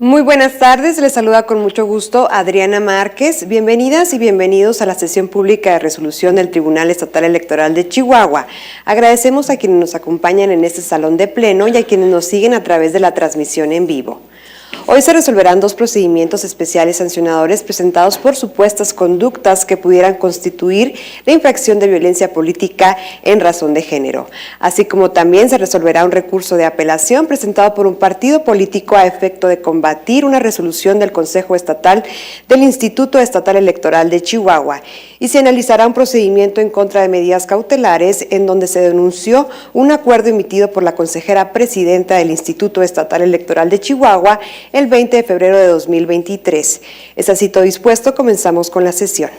Muy buenas tardes, les saluda con mucho gusto Adriana Márquez. Bienvenidas y bienvenidos a la sesión pública de resolución del Tribunal Estatal Electoral de Chihuahua. Agradecemos a quienes nos acompañan en este salón de pleno y a quienes nos siguen a través de la transmisión en vivo. Hoy se resolverán dos procedimientos especiales sancionadores presentados por supuestas conductas que pudieran constituir la infracción de violencia política en razón de género, así como también se resolverá un recurso de apelación presentado por un partido político a efecto de combatir una resolución del Consejo Estatal del Instituto Estatal Electoral de Chihuahua, y se analizará un procedimiento en contra de medidas cautelares en donde se denunció un acuerdo emitido por la consejera presidenta del Instituto Estatal Electoral de Chihuahua el 20 de febrero de 2023. Es así todo dispuesto, comenzamos con la sesión.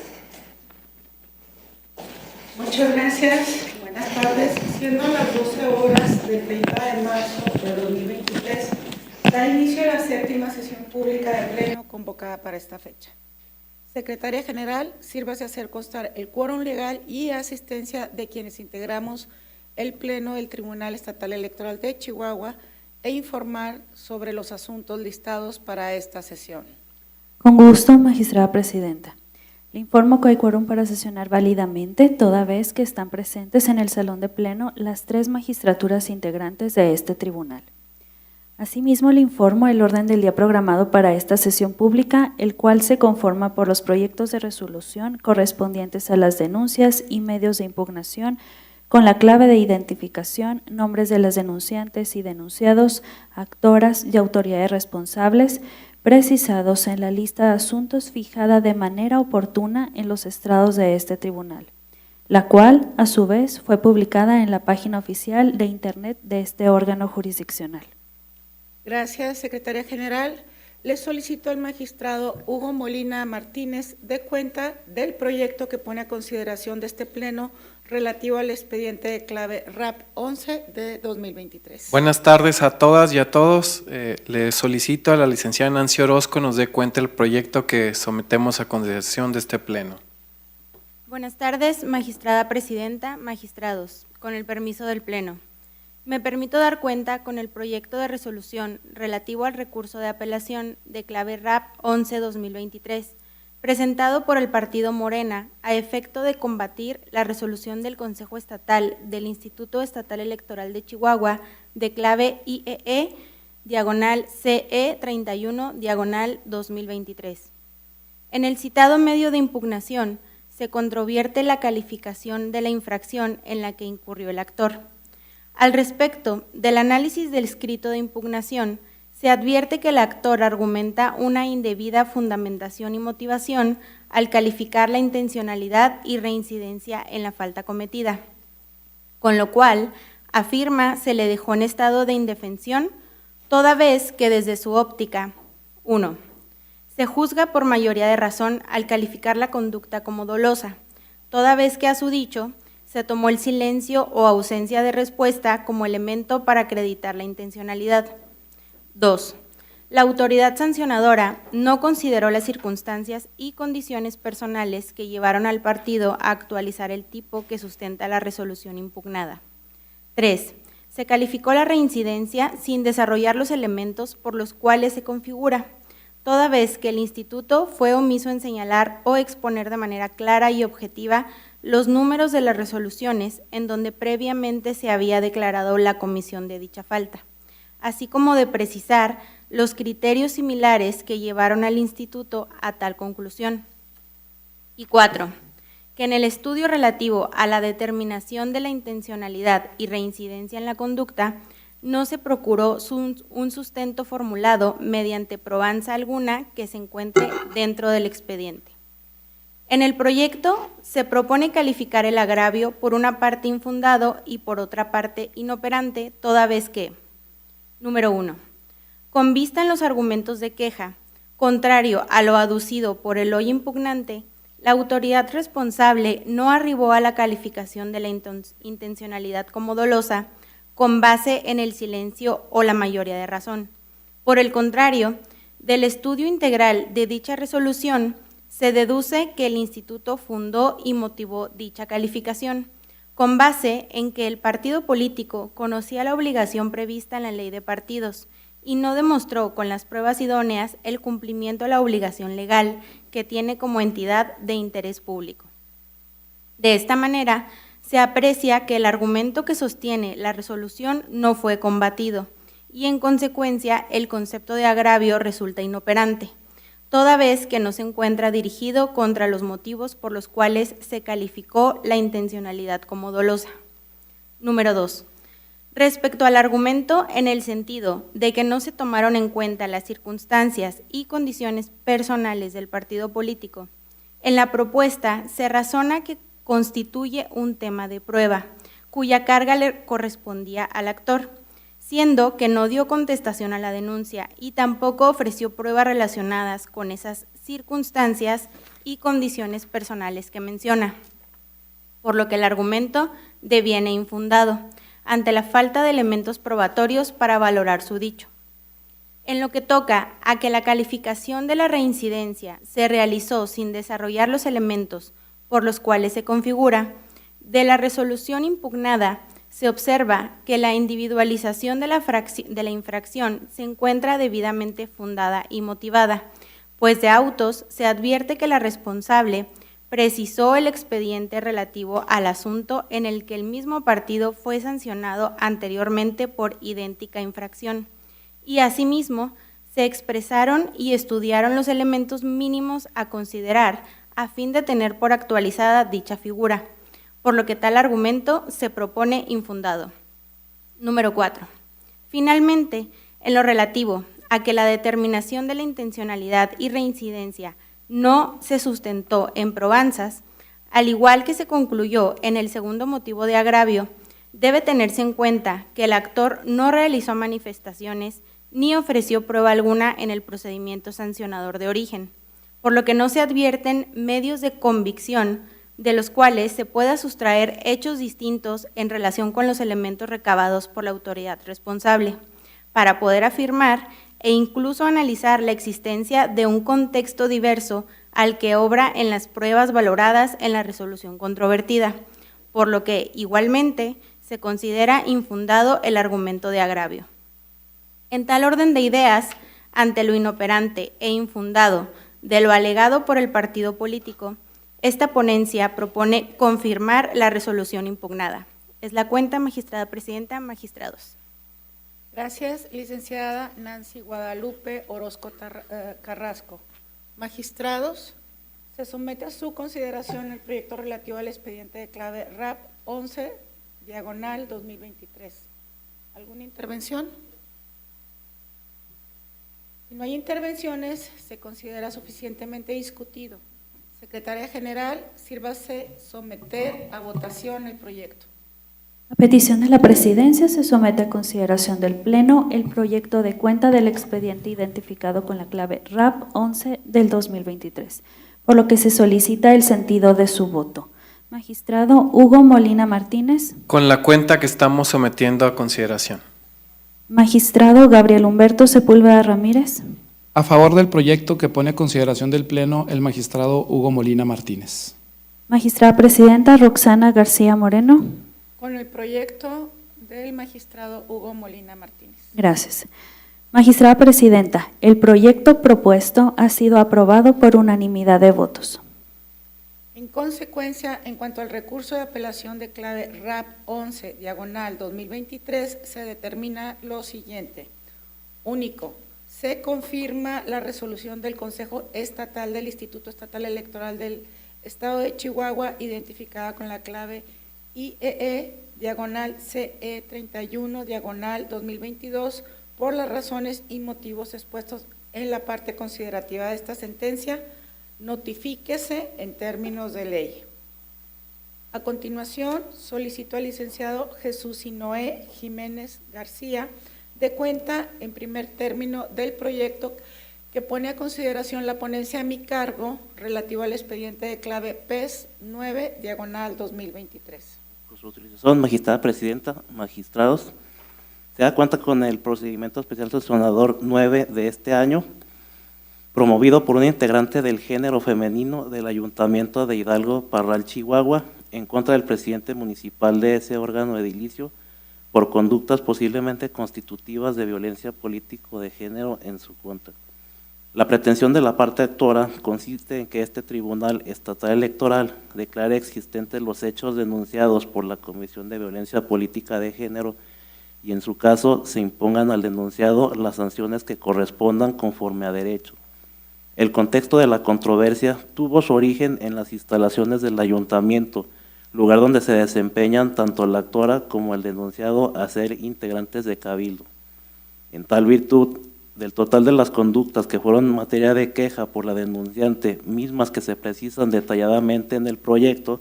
Muchas gracias, buenas tardes. Siendo las 12 horas del 30 de marzo de 2023, da inicio a la séptima sesión pública de pleno convocada para esta fecha. Secretaria General, sírvase a hacer constar el quórum legal y asistencia de quienes integramos el pleno del Tribunal Estatal Electoral de Chihuahua e informar sobre los asuntos listados para esta sesión. Con gusto, magistrada presidenta. Le informo que hay quórum para sesionar válidamente, toda vez que están presentes en el salón de pleno las 3 magistraturas integrantes de este tribunal. Asimismo, le informo el orden del día programado para esta sesión pública, el cual se conforma por los proyectos de resolución correspondientes a las denuncias y medios de impugnación con la clave de identificación, nombres de las denunciantes y denunciados, actoras y autoridades responsables, precisados en la lista de asuntos fijada de manera oportuna en los estrados de este tribunal, la cual, a su vez, fue publicada en la página oficial de Internet de este órgano jurisdiccional. Gracias, Secretaria General. Le solicito al magistrado Hugo Molina Martínez dé cuenta del proyecto que pone a consideración de este pleno relativo al expediente de clave RAP 11 de 2023. Buenas tardes a todas y a todos. Le solicito a la licenciada Nancy Orozco nos dé cuenta del proyecto que sometemos a consideración de este pleno. Buenas tardes, magistrada presidenta, magistrados. Con el permiso del pleno. Me permito dar cuenta con el proyecto de resolución relativo al recurso de apelación de clave RAP 11-2023, presentado por el partido Morena a efecto de combatir la resolución del Consejo Estatal del Instituto Estatal Electoral de Chihuahua de clave IEE, diagonal CE 31, diagonal 2023. En el citado medio de impugnación se controvierte la calificación de la infracción en la que incurrió el actor. Al respecto del análisis del escrito de impugnación, se advierte que el actor argumenta una indebida fundamentación y motivación al calificar la intencionalidad y reincidencia en la falta cometida, con lo cual afirma se le dejó en estado de indefensión, toda vez que desde su óptica, 1. Se juzga por mayoría de razón al calificar la conducta como dolosa, toda vez que a su dicho se tomó el silencio o ausencia de respuesta como elemento para acreditar la intencionalidad. 2. La autoridad sancionadora no consideró las circunstancias y condiciones personales que llevaron al partido a actualizar el tipo que sustenta la resolución impugnada. 3. Se calificó la reincidencia sin desarrollar los elementos por los cuales se configura, toda vez que el instituto fue omiso en señalar o exponer de manera clara y objetiva los números de las resoluciones en donde previamente se había declarado la comisión de dicha falta, así como de precisar los criterios similares que llevaron al instituto a tal conclusión. Y 4. Que en el estudio relativo a la determinación de la intencionalidad y reincidencia en la conducta, no se procuró un sustento formulado mediante probanza alguna que se encuentre dentro del expediente. En el proyecto se propone calificar el agravio por una parte infundado y por otra parte inoperante, toda vez que, número 1, con vista en los argumentos de queja, contrario a lo aducido por el hoy impugnante, la autoridad responsable no arribó a la calificación de la intencionalidad como dolosa con base en el silencio o la mayoría de razón. Por el contrario, del estudio integral de dicha resolución, se deduce que el instituto fundó y motivó dicha calificación, con base en que el partido político conocía la obligación prevista en la ley de partidos y no demostró con las pruebas idóneas el cumplimiento de la obligación legal que tiene como entidad de interés público. De esta manera, se aprecia que el argumento que sostiene la resolución no fue combatido y, en consecuencia, el concepto de agravio resulta inoperante, toda vez que no se encuentra dirigido contra los motivos por los cuales se calificó la intencionalidad como dolosa. Número 2. Respecto al argumento en el sentido de que no se tomaron en cuenta las circunstancias y condiciones personales del partido político, en la propuesta se razona que constituye un tema de prueba, cuya carga le correspondía al actor, siendo que no dio contestación a la denuncia y tampoco ofreció pruebas relacionadas con esas circunstancias y condiciones personales que menciona, por lo que el argumento deviene infundado, ante la falta de elementos probatorios para valorar su dicho. En lo que toca a que la calificación de la reincidencia se realizó sin desarrollar los elementos por los cuales se configura, de la resolución impugnada se observa que la individualización de la infracción se encuentra debidamente fundada y motivada, pues de autos se advierte que la responsable precisó el expediente relativo al asunto en el que el mismo partido fue sancionado anteriormente por idéntica infracción, y asimismo se expresaron y estudiaron los elementos mínimos a considerar a fin de tener por actualizada dicha figura, por lo que tal argumento se propone infundado. Número 4. Finalmente, en lo relativo a que la determinación de la intencionalidad y reincidencia no se sustentó en probanzas, al igual que se concluyó en el segundo motivo de agravio, debe tenerse en cuenta que el actor no realizó manifestaciones ni ofreció prueba alguna en el procedimiento sancionador de origen, por lo que no se advierten medios de convicción de los cuales se pueda sustraer hechos distintos en relación con los elementos recabados por la autoridad responsable, para poder afirmar e incluso analizar la existencia de un contexto diverso al que obra en las pruebas valoradas en la resolución controvertida, por lo que igualmente se considera infundado el argumento de agravio. En tal orden de ideas, ante lo inoperante e infundado de lo alegado por el partido político, esta ponencia propone confirmar la resolución impugnada. Es la cuenta, magistrada presidenta, magistrados. Gracias, licenciada Nancy Guadalupe Orozco Carrasco. Magistrados, se somete a su consideración el proyecto relativo al expediente de clave RAP 11, diagonal 2023. ¿Alguna intervención? Si no hay intervenciones, se considera suficientemente discutido. Secretaria General, sírvase someter a votación el proyecto. A petición de la Presidencia, se somete a consideración del Pleno el proyecto de cuenta del expediente identificado con la clave RAP 11 del 2023, por lo que se solicita el sentido de su voto. Magistrado Hugo Molina Martínez. Con la cuenta que estamos sometiendo a consideración. Magistrado Gabriel Humberto Sepúlveda Ramírez. A favor del proyecto que pone a consideración del Pleno el magistrado Hugo Molina Martínez. Magistrada Presidenta Roxana García Moreno. Con el proyecto del magistrado Hugo Molina Martínez. Gracias. Magistrada Presidenta, el proyecto propuesto ha sido aprobado por unanimidad de votos. En consecuencia, en cuanto al recurso de apelación de clave RAP 11, diagonal 2023, se determina lo siguiente. Único, se confirma la resolución del Consejo Estatal del Instituto Estatal Electoral del Estado de Chihuahua, identificada con la clave IEE, diagonal CE 31, diagonal 2022, por las razones y motivos expuestos en la parte considerativa de esta sentencia, notifíquese en términos de ley. A continuación, solicito al licenciado Jesús Sinoé Jiménez García de cuenta en primer término del proyecto que pone a consideración la ponencia a mi cargo relativo al expediente de clave PES 9, diagonal 2023. Con su utilización, magistrada presidenta, magistrados, se da cuenta con el procedimiento especial sancionador 9 de este año, promovido por un integrante del género femenino del Ayuntamiento de Hidalgo Parral, Chihuahua, en contra del presidente municipal de ese órgano edilicio, por conductas posiblemente constitutivas de violencia político de género en su contra. La pretensión de la parte actora consiste en que este Tribunal Estatal Electoral declare existentes los hechos denunciados por la Comisión de Violencia Política de Género y en su caso se impongan al denunciado las sanciones que correspondan conforme a derecho. El contexto de la controversia tuvo su origen en las instalaciones del ayuntamiento, lugar donde se desempeñan tanto la actora como el denunciado a ser integrantes de cabildo. En tal virtud, del total de las conductas que fueron materia de queja por la denunciante, mismas que se precisan detalladamente en el proyecto,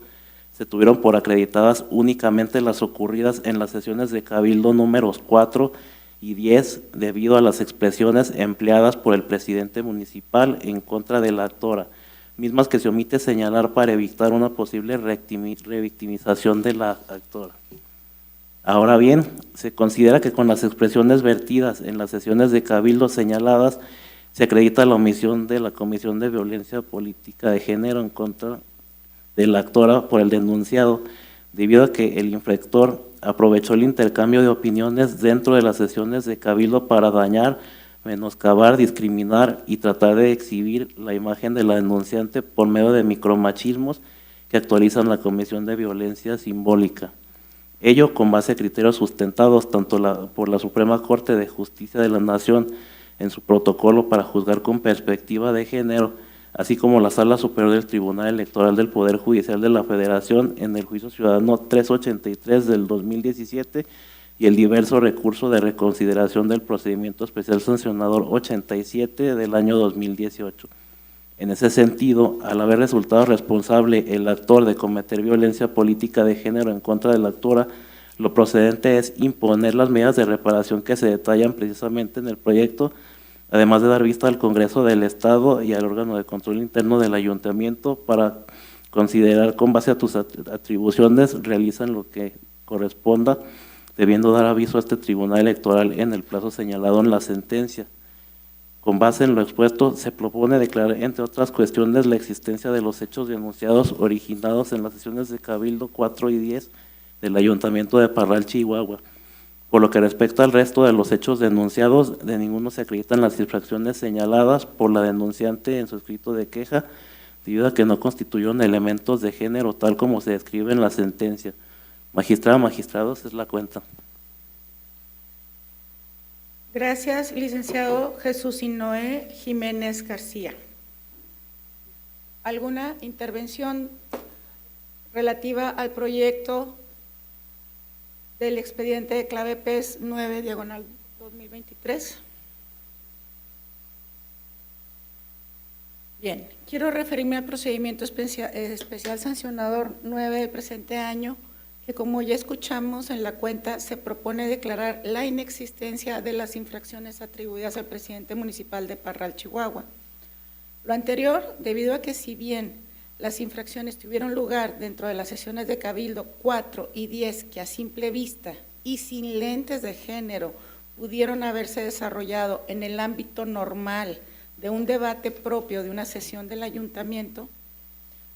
se tuvieron por acreditadas únicamente las ocurridas en las sesiones de cabildo números 4 y 10, debido a las expresiones empleadas por el presidente municipal en contra de la actora, mismas que se omite señalar para evitar una posible revictimización de la actora. Ahora bien, se considera que con las expresiones vertidas en las sesiones de cabildo señaladas, se acredita la omisión de la Comisión de Violencia Política de Género en contra de la actora por el denunciado, debido a que el infractor aprovechó el intercambio de opiniones dentro de las sesiones de cabildo para dañar, menoscabar, discriminar y tratar de exhibir la imagen de la denunciante por medio de micromachismos que actualizan la Comisión de Violencia Simbólica. Ello con base a criterios sustentados tanto por la Suprema Corte de Justicia de la Nación en su protocolo para juzgar con perspectiva de género, así como la Sala Superior del Tribunal Electoral del Poder Judicial de la Federación en el Juicio Ciudadano 383 del 2017 y el diverso recurso de reconsideración del Procedimiento Especial Sancionador 87 del año 2018. En ese sentido, al haber resultado responsable el actor de cometer violencia política de género en contra de la actora, lo procedente es imponer las medidas de reparación que se detallan precisamente en el proyecto, además de dar vista al Congreso del Estado y al órgano de control interno del Ayuntamiento para considerar con base a tus atribuciones realizan lo que corresponda, debiendo dar aviso a este Tribunal Electoral en el plazo señalado en la sentencia. Con base en lo expuesto, se propone declarar, entre otras cuestiones, la existencia de los hechos denunciados originados en las sesiones de Cabildo 4 y 10 del Ayuntamiento de Parral, Chihuahua. Por lo que respecta al resto de los hechos denunciados, de ninguno se acreditan las infracciones señaladas por la denunciante en su escrito de queja, debido a que no constituyeron elementos de género tal como se describe en la sentencia. Magistrada, magistrados, es la cuenta. Gracias, licenciado Jesús Noé Jiménez García. ¿Alguna intervención relativa al proyecto del expediente de clave PES 9/2023? Bien, quiero referirme al procedimiento especial sancionador 9 del presente año, que como ya escuchamos en la cuenta, se propone declarar la inexistencia de las infracciones atribuidas al presidente municipal de Parral, Chihuahua. Lo anterior, debido a que si bien las infracciones tuvieron lugar dentro de las sesiones de Cabildo 4 y 10, que a simple vista y sin lentes de género pudieron haberse desarrollado en el ámbito normal de un debate propio de una sesión del ayuntamiento,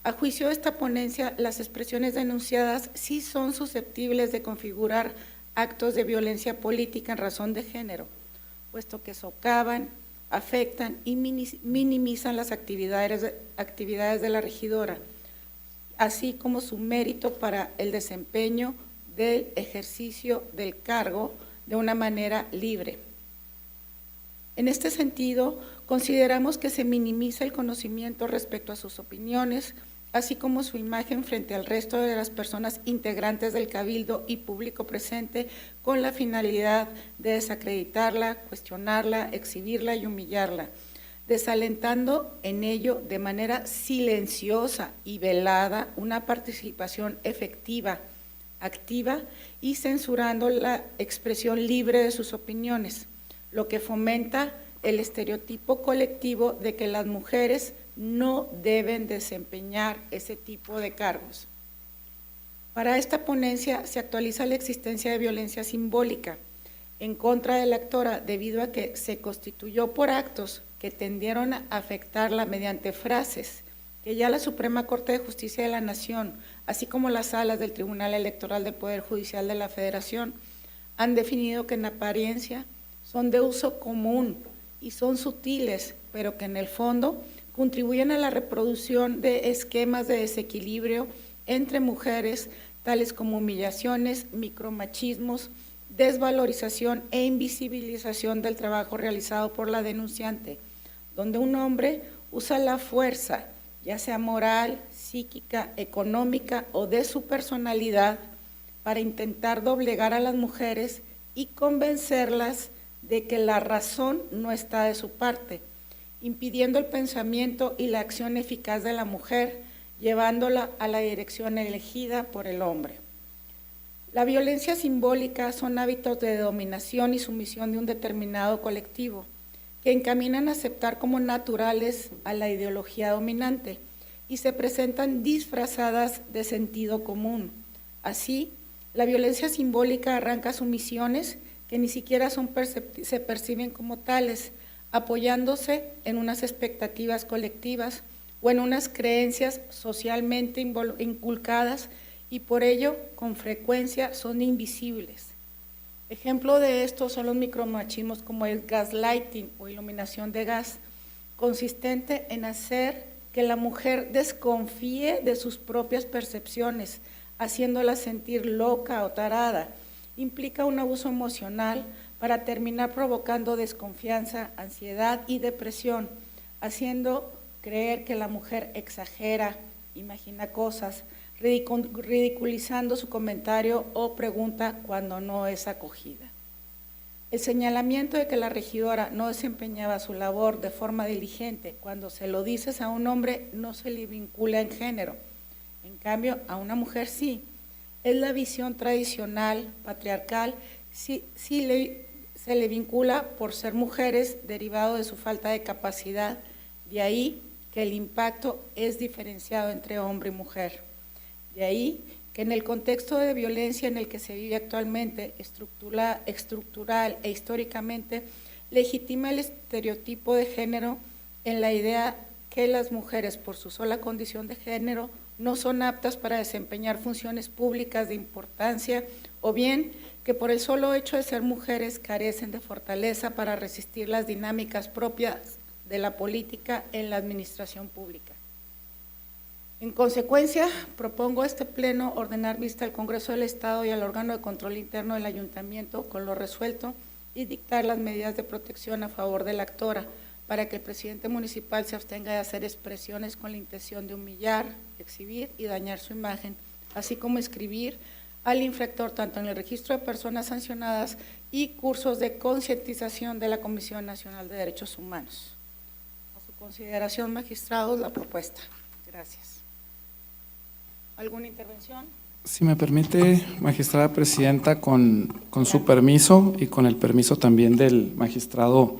a juicio de esta ponencia, las expresiones denunciadas sí son susceptibles de configurar actos de violencia política en razón de género, puesto que socavan, afectan y minimizan las actividades de la regidora, así como su mérito para el desempeño del ejercicio del cargo de una manera libre. En este sentido, consideramos que se minimiza el conocimiento respecto a sus opiniones, así como su imagen frente al resto de las personas integrantes del Cabildo y público presente, con la finalidad de desacreditarla, cuestionarla, exhibirla y humillarla, desalentando en ello de manera silenciosa y velada una participación efectiva, activa y censurando la expresión libre de sus opiniones, lo que fomenta el estereotipo colectivo de que las mujeres no deben desempeñar ese tipo de cargos. Para esta ponencia se actualiza la existencia de violencia simbólica en contra de la actora debido a que se constituyó por actos que tendieron a afectarla mediante frases que ya la Suprema Corte de Justicia de la Nación, así como las salas del Tribunal Electoral del Poder Judicial de la Federación, han definido que en apariencia son de uso común y son sutiles, pero que en el fondo contribuyen a la reproducción de esquemas de desequilibrio entre mujeres, tales como humillaciones, micromachismos, desvalorización e invisibilización del trabajo realizado por la denunciante, donde un hombre usa la fuerza, ya sea moral, psíquica, económica o de su personalidad, para intentar doblegar a las mujeres y convencerlas de que la razón no está de su parte, impidiendo el pensamiento y la acción eficaz de la mujer, llevándola a la dirección elegida por el hombre. La violencia simbólica son hábitos de dominación y sumisión de un determinado colectivo, que encaminan a aceptar como naturales a la ideología dominante y se presentan disfrazadas de sentido común. Así, la violencia simbólica arranca sumisiones que ni siquiera se perciben como tales, apoyándose en unas expectativas colectivas o en unas creencias socialmente inculcadas y por ello con frecuencia son invisibles. Ejemplo de esto son los micromachismos como el gaslighting o iluminación de gas, consistente en hacer que la mujer desconfíe de sus propias percepciones, haciéndola sentir loca o tarada. Implica un abuso emocional para terminar provocando desconfianza, ansiedad y depresión, haciendo creer que la mujer exagera, imagina cosas, ridiculizando su comentario o pregunta cuando no es acogida. El señalamiento de que la regidora no desempeñaba su labor de forma diligente cuando se lo dices a un hombre no se le vincula en género, en cambio a una mujer sí. Es la visión tradicional, patriarcal, se le vincula por ser mujeres derivado de su falta de capacidad, de ahí que el impacto es diferenciado entre hombre y mujer. De ahí que en el contexto de violencia en el que se vive actualmente, estructural e históricamente, legitima el estereotipo de género en la idea que las mujeres, por su sola condición de género, no son aptas para desempeñar funciones públicas de importancia, o bien que por el solo hecho de ser mujeres carecen de fortaleza para resistir las dinámicas propias de la política en la administración pública. En consecuencia, propongo a este Pleno ordenar vista al Congreso del Estado y al órgano de control interno del Ayuntamiento con lo resuelto y dictar las medidas de protección a favor de la actora para que el presidente municipal se abstenga de hacer expresiones con la intención de humillar, exhibir y dañar su imagen, así como inscribir al infractor tanto en el registro de personas sancionadas y cursos de concientización de la Comisión Nacional de Derechos Humanos. A su consideración, magistrados, la propuesta. Gracias. ¿Alguna intervención? Si me permite, magistrada presidenta, con su permiso y con el permiso también del magistrado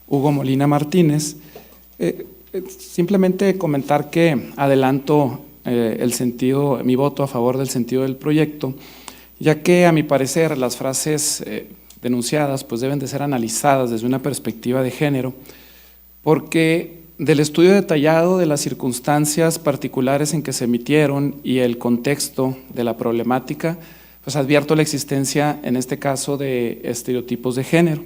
Hugo Molina Martínez, simplemente comentar que adelanto mi voto a favor del sentido del proyecto, ya que a mi parecer las frases denunciadas pues deben de ser analizadas desde una perspectiva de género, porque del estudio detallado de las circunstancias particulares en que se emitieron y el contexto de la problemática, pues advierto la existencia, en este caso, de estereotipos de género.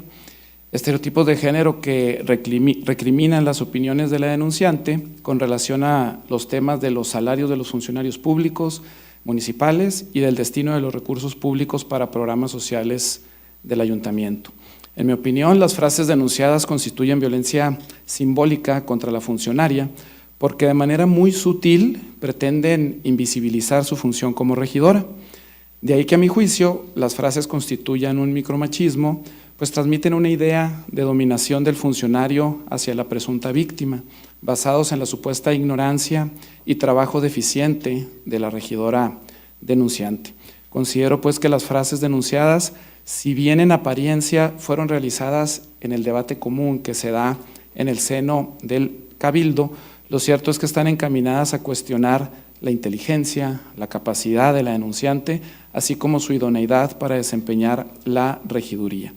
Estereotipos de género que recriminan las opiniones de la denunciante con relación a los temas de los salarios de los funcionarios públicos, municipales y del destino de los recursos públicos para programas sociales del ayuntamiento. En mi opinión, las frases denunciadas constituyen violencia simbólica contra la funcionaria porque de manera muy sutil pretenden invisibilizar su función como regidora. De ahí que a mi juicio las frases constituyan un micromachismo, pues transmiten una idea de dominación del funcionario hacia la presunta víctima, basados en la supuesta ignorancia y trabajo deficiente de la regidora denunciante. Considero pues que las frases denunciadas, si bien en apariencia fueron realizadas en el debate común que se da en el seno del Cabildo, lo cierto es que están encaminadas a cuestionar la inteligencia, la capacidad de la denunciante, así como su idoneidad para desempeñar la regiduría.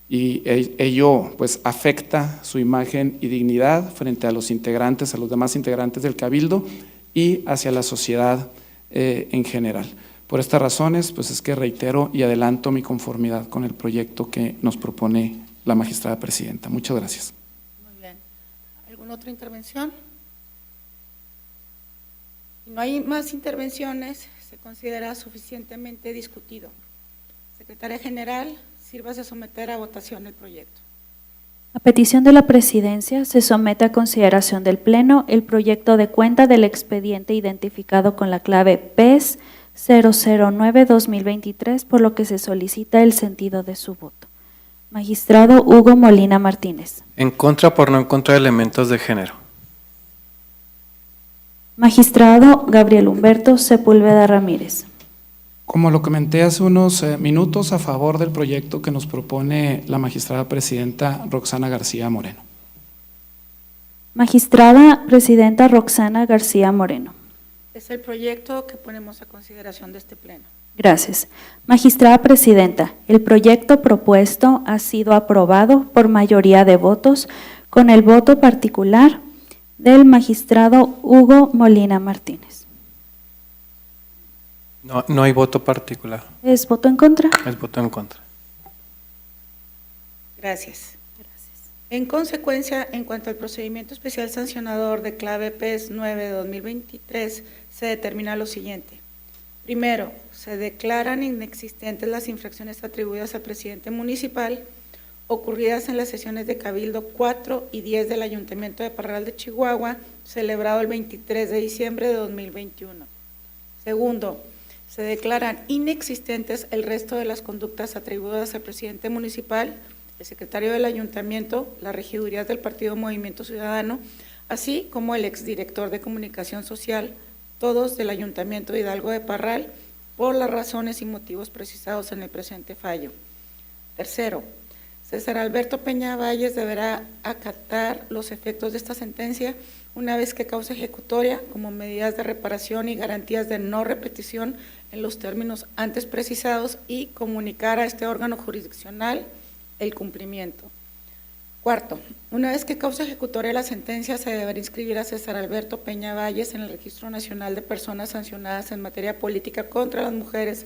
Y ello pues afecta su imagen y dignidad frente a los demás integrantes del Cabildo y hacia la sociedad en general. Por estas razones, pues es que reitero y adelanto mi conformidad con el proyecto que nos propone la magistrada presidenta. Muchas gracias. Muy bien. ¿Alguna otra intervención? Si no hay más intervenciones, se considera suficientemente discutido. Secretaria General, sírvase a someter a votación el proyecto. A petición de la Presidencia, se somete a consideración del Pleno el proyecto de cuenta del expediente identificado con la clave PES 009-2023, por lo que se solicita el sentido de su voto. Magistrado Hugo Molina Martínez. En contra por no encontrar elementos de género. Magistrado Gabriel Humberto Sepúlveda Ramírez. Como lo comenté hace unos minutos, a favor del proyecto que nos propone la magistrada presidenta Roxana García Moreno. Magistrada Presidenta Roxana García Moreno. Es el proyecto que ponemos a consideración de este Pleno. Gracias. Magistrada Presidenta, el proyecto propuesto ha sido aprobado por mayoría de votos, con el voto particular del magistrado Hugo Molina Martínez. No hay voto particular. ¿Es voto en contra? Es voto en contra. Gracias. En consecuencia, en cuanto al procedimiento especial sancionador de clave PES 9-2023, se determina lo siguiente. Primero, se declaran inexistentes las infracciones atribuidas al presidente municipal ocurridas en las sesiones de Cabildo 4 y 10 del Ayuntamiento de Parral de Chihuahua, celebrado el 23 de diciembre de 2021. Segundo, se declaran inexistentes el resto de las conductas atribuidas al presidente municipal, el secretario del Ayuntamiento, las regidurías del Partido Movimiento Ciudadano, así como el exdirector de Comunicación Social, todos del Ayuntamiento de Hidalgo de Parral, por las razones y motivos precisados en el presente fallo. Tercero, César Alberto Peña Valles deberá acatar los efectos de esta sentencia una vez que causa ejecutoria como medidas de reparación y garantías de no repetición en los términos antes precisados y comunicar a este órgano jurisdiccional el cumplimiento. Cuarto, una vez que causa ejecutoria la sentencia, se deberá inscribir a César Alberto Peña Valles en el Registro Nacional de Personas Sancionadas en materia política contra las mujeres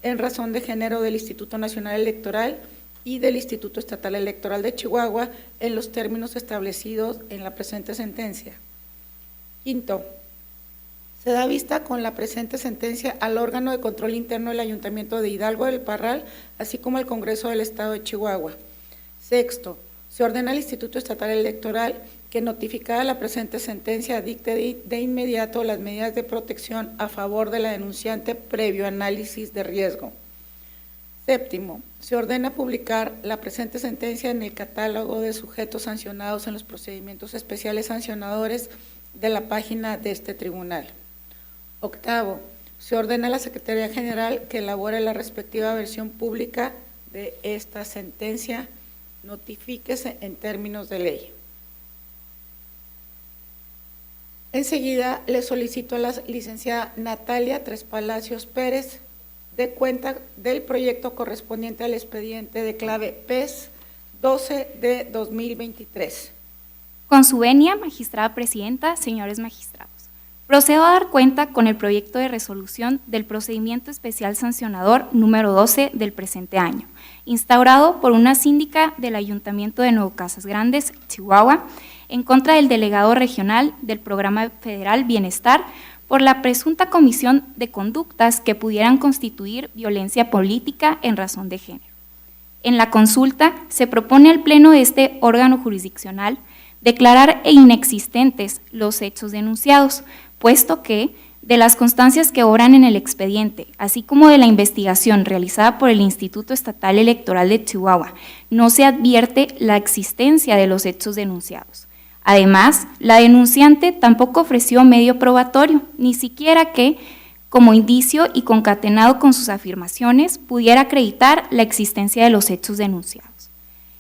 en razón de género del Instituto Nacional Electoral y del Instituto Estatal Electoral de Chihuahua en los términos establecidos en la presente sentencia. Quinto, se da vista con la presente sentencia al órgano de control interno del Ayuntamiento de Hidalgo del Parral, así como al Congreso del Estado de Chihuahua. Sexto, se ordena al Instituto Estatal Electoral que, notificada la presente sentencia, dicte de inmediato las medidas de protección a favor de la denunciante previo análisis de riesgo. Séptimo, se ordena publicar la presente sentencia en el catálogo de sujetos sancionados en los procedimientos especiales sancionadores de la página de este tribunal. Octavo, se ordena a la Secretaría General que elabore la respectiva versión pública de esta sentencia, notifíquese en términos de ley. Enseguida le solicito a la licenciada Natalia Tres Palacios Pérez de cuenta del proyecto correspondiente al expediente de clave PES 12 de 2023. Con su venia, magistrada presidenta, señores magistrados, procedo a dar cuenta con el proyecto de resolución del procedimiento especial sancionador número 12 del presente año, instaurado por una síndica del Ayuntamiento de Nuevo Casas Grandes, Chihuahua, en contra del delegado regional del Programa Federal Bienestar por la presunta comisión de conductas que pudieran constituir violencia política en razón de género. En la consulta se propone al Pleno de este órgano jurisdiccional declarar inexistentes los hechos denunciados, puesto que, de las constancias que obran en el expediente, así como de la investigación realizada por el Instituto Estatal Electoral de Chihuahua, no se advierte la existencia de los hechos denunciados. Además, la denunciante tampoco ofreció medio probatorio, ni siquiera que, como indicio y concatenado con sus afirmaciones, pudiera acreditar la existencia de los hechos denunciados.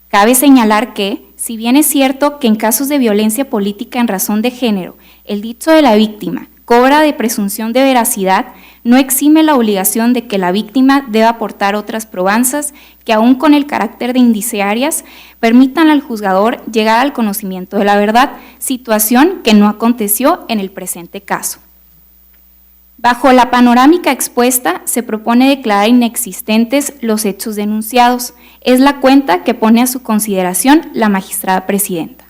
Cabe señalar que, si bien es cierto que en casos de violencia política en razón de género, el dicho de la víctima cobra de presunción de veracidad, no exime la obligación de que la víctima deba aportar otras probanzas que, aún con el carácter de indiciarias, permitan al juzgador llegar al conocimiento de la verdad, situación que no aconteció en el presente caso. Bajo la panorámica expuesta, se propone declarar inexistentes los hechos denunciados. Es la cuenta que pone a su consideración la magistrada presidenta.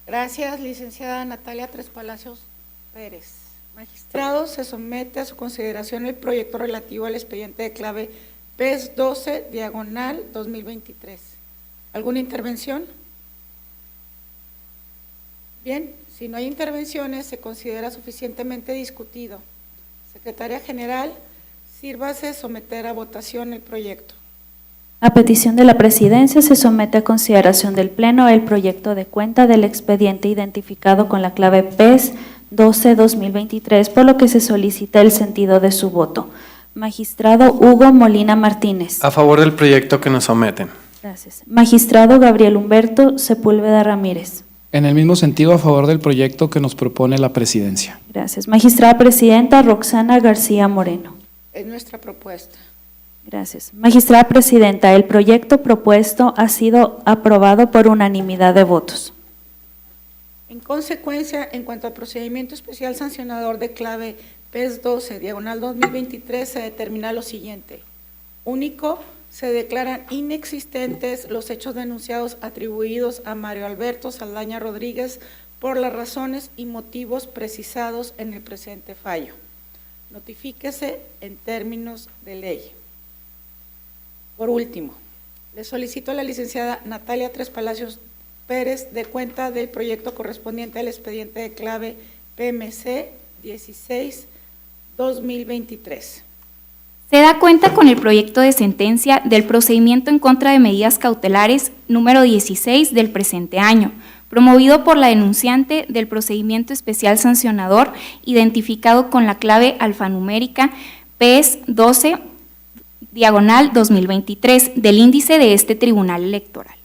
Gracias, licenciada Natalia Tres Palacios Pérez. Magistrado, se somete a su consideración el proyecto relativo al expediente de clave PES 12, diagonal 2023. ¿Alguna intervención? Bien, si no hay intervenciones, se considera suficientemente discutido. Secretaria General, sírvase someter a votación el proyecto. A petición de la Presidencia, se somete a consideración del Pleno el proyecto de cuenta del expediente identificado con la clave PES 12-2023, por lo que se solicita el sentido de su voto. Magistrado Hugo Molina Martínez. A favor del proyecto que nos someten. Gracias. Magistrado Gabriel Humberto Sepúlveda Ramírez. En el mismo sentido, a favor del proyecto que nos propone la Presidencia. Gracias. Magistrada Presidenta Roxana García Moreno. Es nuestra propuesta. Gracias. Magistrada Presidenta, el proyecto propuesto ha sido aprobado por unanimidad de votos. En consecuencia, en cuanto al procedimiento especial sancionador de clave PES 12, diagonal 2023, se determina lo siguiente. Único, se declaran inexistentes los hechos denunciados atribuidos a Mario Alberto Saldaña Rodríguez por las razones y motivos precisados en el presente fallo. Notifíquese en términos de ley. Por último, le solicito a la licenciada Natalia Tres Palacios Pérez de cuenta del proyecto correspondiente al expediente de clave PMC 16-2023. Se da cuenta con el proyecto de sentencia del procedimiento en contra de medidas cautelares número 16 del presente año, promovido por la denunciante del procedimiento especial sancionador identificado con la clave alfanumérica PES 12 diagonal 2023 del índice de este Tribunal Electoral.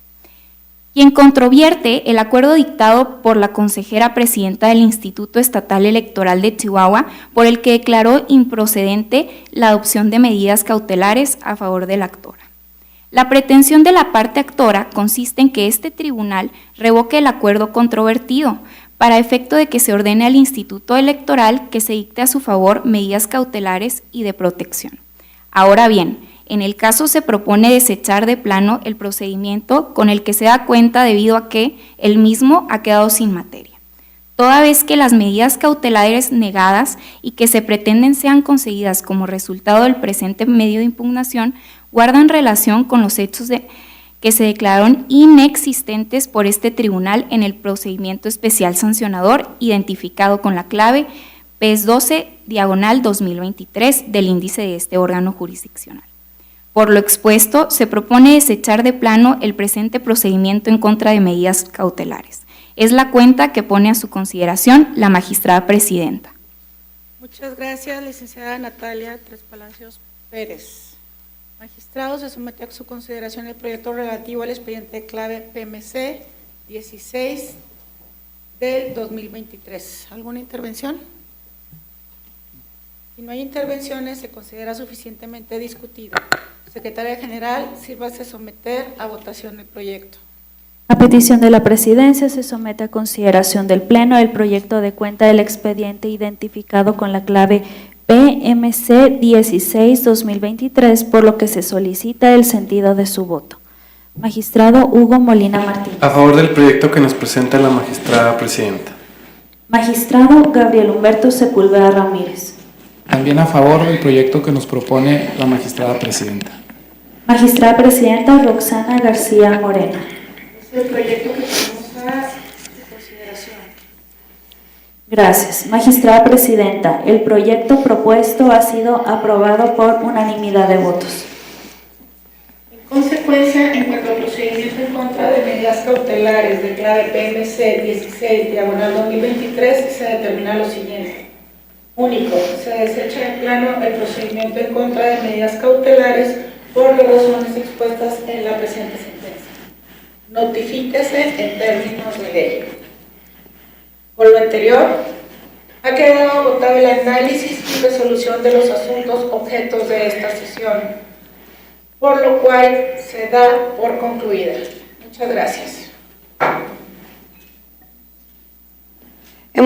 Quien controvierte el acuerdo dictado por la consejera presidenta del Instituto Estatal Electoral de Chihuahua, por el que declaró improcedente la adopción de medidas cautelares a favor de la actora. La pretensión de la parte actora consiste en que este tribunal revoque el acuerdo controvertido, para efecto de que se ordene al Instituto Electoral que se dicte a su favor medidas cautelares y de protección. Ahora bien, en el caso se propone desechar de plano el procedimiento con el que se da cuenta debido a que el mismo ha quedado sin materia, toda vez que las medidas cautelares negadas y que se pretenden sean conseguidas como resultado del presente medio de impugnación guardan relación con los hechos que se declararon inexistentes por este tribunal en el procedimiento especial sancionador identificado con la clave PES 12 diagonal 2023 del índice de este órgano jurisdiccional. Por lo expuesto, se propone desechar de plano el presente procedimiento en contra de medidas cautelares. Es la cuenta que pone a su consideración la magistrada presidenta. Muchas gracias, licenciada Natalia Tres Palacios Pérez. Magistrado, se somete a su consideración el proyecto relativo al expediente de clave PMC 16 del 2023. ¿Alguna intervención? Si no hay intervenciones, se considera suficientemente discutido. Secretaria General, sírvase someter a votación el proyecto. A petición de la Presidencia, se somete a consideración del Pleno el proyecto de cuenta del expediente identificado con la clave PMC 16-2023, por lo que se solicita el sentido de su voto. Magistrado Hugo Molina Martínez. A favor del proyecto que nos presenta la magistrada presidenta. Magistrado Gabriel Humberto Sepúlveda Ramírez. También a favor del proyecto que nos propone la magistrada presidenta. Magistrada Presidenta Roxana García Moreno. Es el proyecto que tenemos a su consideración. Gracias. Magistrada Presidenta, el proyecto propuesto ha sido aprobado por unanimidad de votos. En consecuencia, en cuanto al procedimiento en contra de medidas cautelares de clave PMC 16 diagonal 2023, se determina lo siguiente. Único, se desecha de plano el procedimiento en contra de medidas cautelares por las razones expuestas en la presente sentencia. Notifíquese en términos de ley. Por lo anterior, ha quedado agotado el análisis y resolución de los asuntos objetos de esta sesión, por lo cual se da por concluida. Muchas gracias.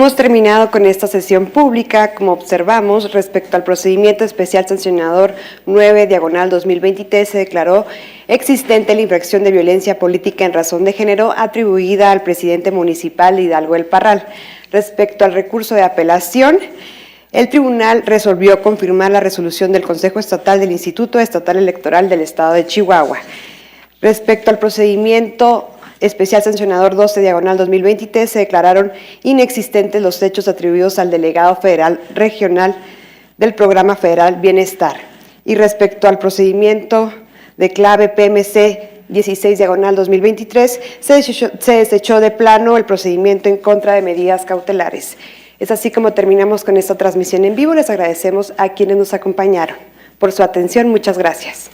hemos terminado con esta sesión pública. Como observamos, respecto al procedimiento especial sancionador 9/2023, se declaró existente la infracción de violencia política en razón de género atribuida al presidente municipal Hidalgo El Parral. Respecto al recurso de apelación, el tribunal resolvió confirmar la resolución del Consejo Estatal del Instituto Estatal Electoral del Estado de Chihuahua. Respecto al procedimiento especial sancionador 12/2023, se declararon inexistentes los hechos atribuidos al delegado federal regional del Programa Federal Bienestar. Y respecto al procedimiento de clave PMC 16/2023, se desechó de plano el procedimiento en contra de medidas cautelares. Es así como terminamos con esta transmisión en vivo. Les agradecemos a quienes nos acompañaron por su atención. Muchas gracias.